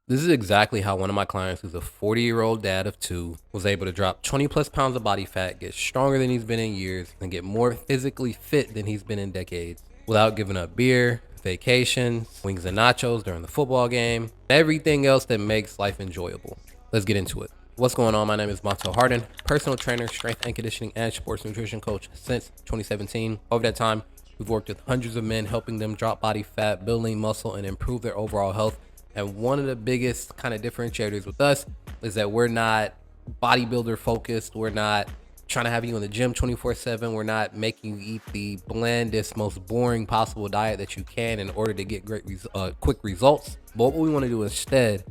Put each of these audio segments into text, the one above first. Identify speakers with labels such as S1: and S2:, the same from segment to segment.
S1: This is exactly how one of my clients, who's a 40-year-old dad of two, was able to drop 20 plus pounds of body fat, get stronger than he's been in years, and get more physically fit than he's been in decades without giving up beer, vacations, wings and nachos during the football game, everything else that makes life enjoyable. Let's get into it. What's going on? My name is Montel Harden, personal trainer, strength and conditioning, and sports nutrition coach since 2017. Over that time, we've worked with hundreds of men, helping them drop body fat, building muscle, and improve their overall health. And one of the biggest kind of differentiators with us is that we're not bodybuilder focused. We're not trying to have you in the gym 24/7. We're not making you eat the blandest, most boring possible diet that you can in order to get quick results. But what we want to do instead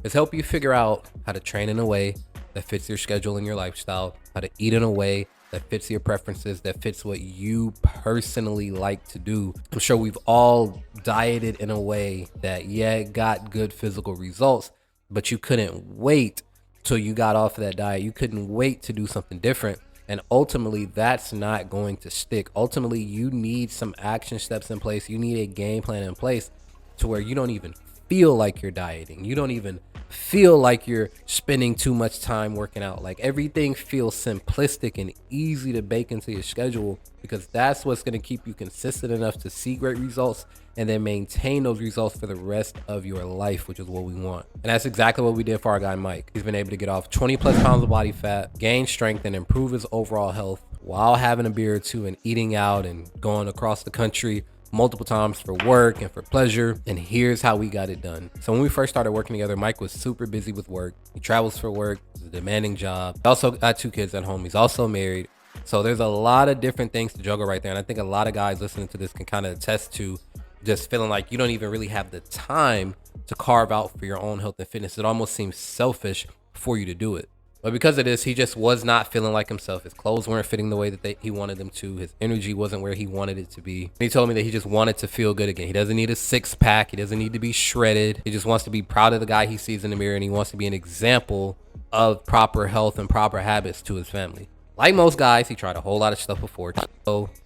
S1: is help you figure out how to train in a way that fits your schedule and your lifestyle, how to eat in a way that fits your preferences, that fits what you personally like to do. I'm sure we've all dieted in a way that, yeah, it got good physical results, but you couldn't wait till you got off of that diet. You couldn't wait to do something different. And ultimately, that's not going to stick. Ultimately, you need some action steps in place. You need a game plan in place to where you don't even feel like you're dieting. You don't even feel like you're spending too much time working out. Like, everything feels simplistic and easy to bake into your schedule, because that's what's going to keep you consistent enough to see great results and then maintain those results for the rest of your life, which is what we want. And that's exactly what we did for our guy Mike. He's been able to get off 20 plus pounds of body fat, gain strength, and improve his overall health while having a beer or two and eating out and going across the country multiple times for work and for pleasure. And here's how we got it done. So when we first started working together, Mike was super busy with work. He travels for work. It's a demanding job. He also got 2 kids at home. He's also married. So there's a lot of different things to juggle right there. And I think a lot of guys listening to this can kind of attest to just feeling like you don't even really have the time to carve out for your own health and fitness. It almost seems selfish for you to do it. But because of this, he just was not feeling like himself. His clothes weren't fitting the way that he wanted them to. His energy wasn't where he wanted it to be. And he told me that he just wanted to feel good again. He doesn't need a 6-pack. He doesn't need to be shredded. He just wants to be proud of the guy he sees in the mirror, and he wants to be an example of proper health and proper habits to his family. Like most guys, he tried a whole lot of stuff before.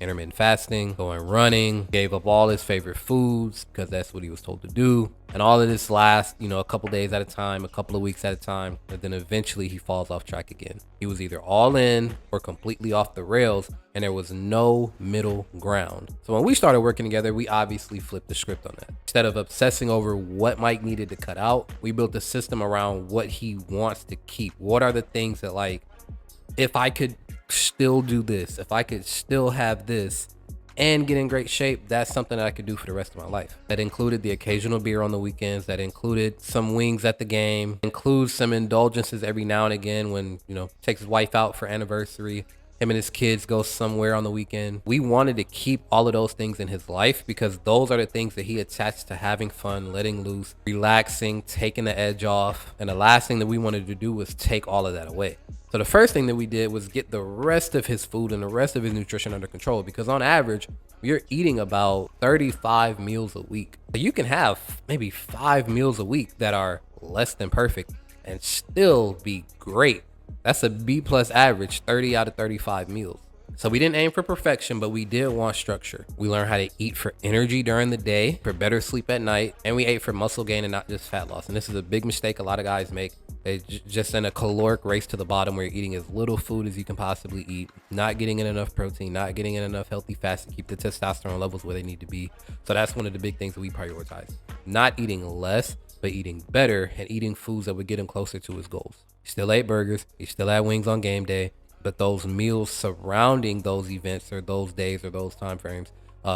S1: Intermittent fasting, going running, gave up all his favorite foods because that's what he was told to do. And all of this lasts, a couple days at a time, a couple of weeks at a time. And then eventually he falls off track again. He was either all in or completely off the rails, and there was no middle ground. So when we started working together, we obviously flipped the script on that. Instead of obsessing over what Mike needed to cut out, we built a system around what he wants to keep. What are the things that, like, if I could still do this, if I could still have this and get in great shape, that's something that I could do for the rest of my life. That included the occasional beer on the weekends. That included some wings at the game. Includes some indulgences every now and again when, takes his wife out for anniversary. Him and his kids go somewhere on the weekend. We wanted to keep all of those things in his life because those are the things that he attached to having fun, letting loose, relaxing, taking the edge off. And the last thing that we wanted to do was take all of that away. So the first thing that we did was get the rest of his food and the rest of his nutrition under control, because on average, you're eating about 35 meals a week. So you can have maybe 5 meals a week that are less than perfect and still be great. That's a B plus average, 30 out of 35 meals. So we didn't aim for perfection, but we did want structure. We learned how to eat for energy during the day, for better sleep at night, and we ate for muscle gain and not just fat loss. And this is a big mistake a lot of guys make. They just in a caloric race to the bottom where you're eating as little food as you can possibly eat, not getting in enough protein, not getting in enough healthy fats to keep the testosterone levels where they need to be. So that's one of the big things that we prioritize. Not eating less, but eating better and eating foods that would get him closer to his goals. He still ate burgers. He still had wings on game day. But those meals surrounding those events or those days or those time frames,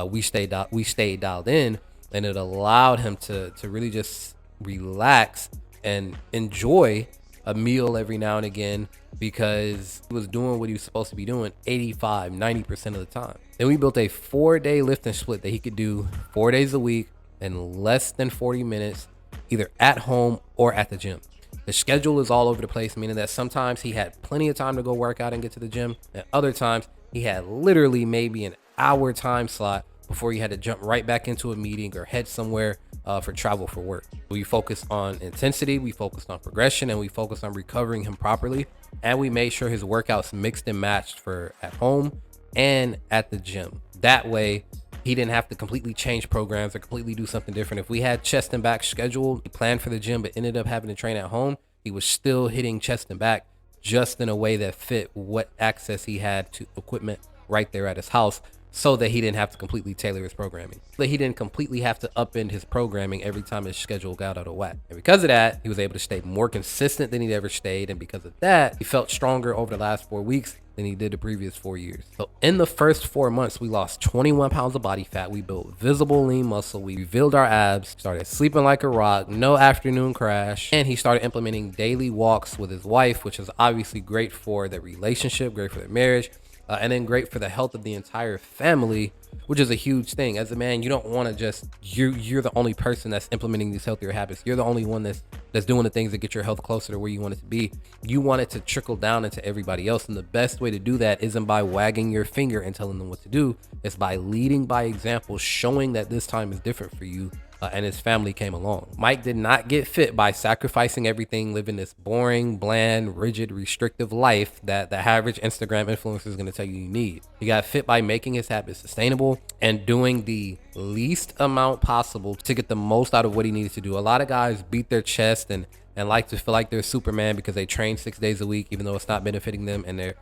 S1: we stayed dialed in, and it allowed him to really just relax and enjoy a meal every now and again, because he was doing what he was supposed to be doing 85-90% of the time. Then we built a 4-day lift and split that he could do 4 days a week in less than 40 minutes, either at home or at the gym. The schedule is all over the place, meaning that sometimes he had plenty of time to go work out and get to the gym, and other times he had literally maybe an hour time slot before he had to jump right back into a meeting or head somewhere for travel for work. We focused on intensity, we focused on progression, and we focused on recovering him properly. And we made sure his workouts mixed and matched for at home and at the gym. That way, He didn't have to completely change programs or completely do something different. If we had chest and back scheduled, he planned for the gym, but ended up having to train at home, he was still hitting chest and back just in a way that fit what access he had to equipment right there at his house, so that he didn't have to completely tailor his programming. That he didn't completely have to upend his programming every time his schedule got out of whack. And because of that, he was able to stay more consistent than he'd ever stayed. And because of that, he felt stronger over the last 4 weeks than he did the previous 4 years. So in the first 4 months, we lost 21 pounds of body fat. We built visible lean muscle. We revealed our abs, started sleeping like a rock, no afternoon crash. And he started implementing daily walks with his wife, which is obviously great for their relationship, great for their marriage. And then great for the health of the entire family, which is a huge thing. As a man, you don't want to just, you're the only person that's implementing these healthier habits. You're the only one that's doing the things that get your health closer to where you want it to be. You want it to trickle down into everybody else. And the best way to do that isn't by wagging your finger and telling them what to do. It's by leading by example, showing that this time is different for you. And his family came along. Mike did not get fit by sacrificing everything, living this boring, bland, rigid, restrictive life that the average Instagram influencer is going to tell you need. He got fit by making his habits sustainable and doing the least amount possible to get the most out of what he needed to do. A lot of guys beat their chest and like to feel like they're Superman because they train 6 days a week, even though it's not benefiting them, and they're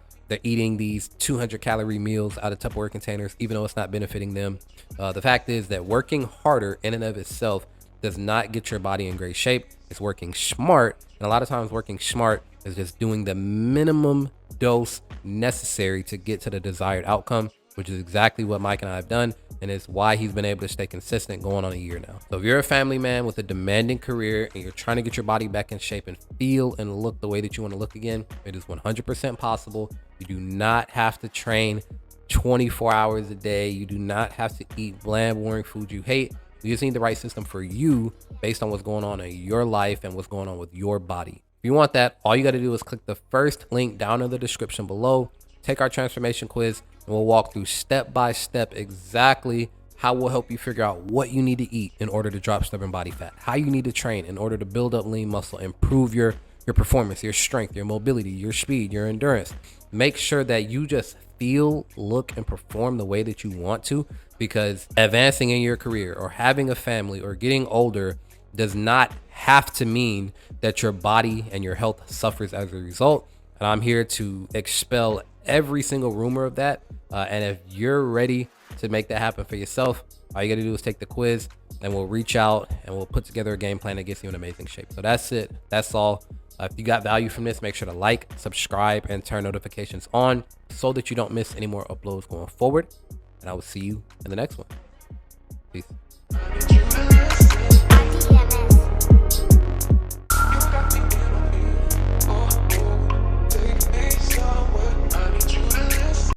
S1: eating these 200 calorie meals out of Tupperware containers, even though it's not benefiting them. The fact is that working harder in and of itself does not get your body in great shape. It's working smart. And a lot of times working smart is just doing the minimum dose necessary to get to the desired outcome, which is exactly what Mike and I have done. And it's why he's been able to stay consistent going on a year now. So if you're a family man with a demanding career and you're trying to get your body back in shape and feel and look the way that you want to look again, it is 100% possible. You do not have to train 24 hours a day. You do not have to eat bland, boring food you hate. You just need the right system for you based on what's going on in your life and what's going on with your body. If you want that, all you got to do is click the first link down in the description below, take our transformation quiz, and we'll walk through step by step exactly how we'll help you figure out what you need to eat in order to drop stubborn body fat, how you need to train in order to build up lean muscle, improve your performance, your strength, your mobility, your speed, your endurance. Make sure that you just feel, look, and perform the way that you want to, because advancing in your career or having a family or getting older does not have to mean that your body and your health suffers as a result. And I'm here to expel every single rumor of that. And if you're ready to make that happen for yourself, all you got to do is take the quiz, and we'll reach out and we'll put together a game plan that gets you in amazing shape. So that's it. That's all. If you got value from this, make sure to like, subscribe, and turn notifications on so that you don't miss any more uploads going forward. And I will see you in the next one. Peace.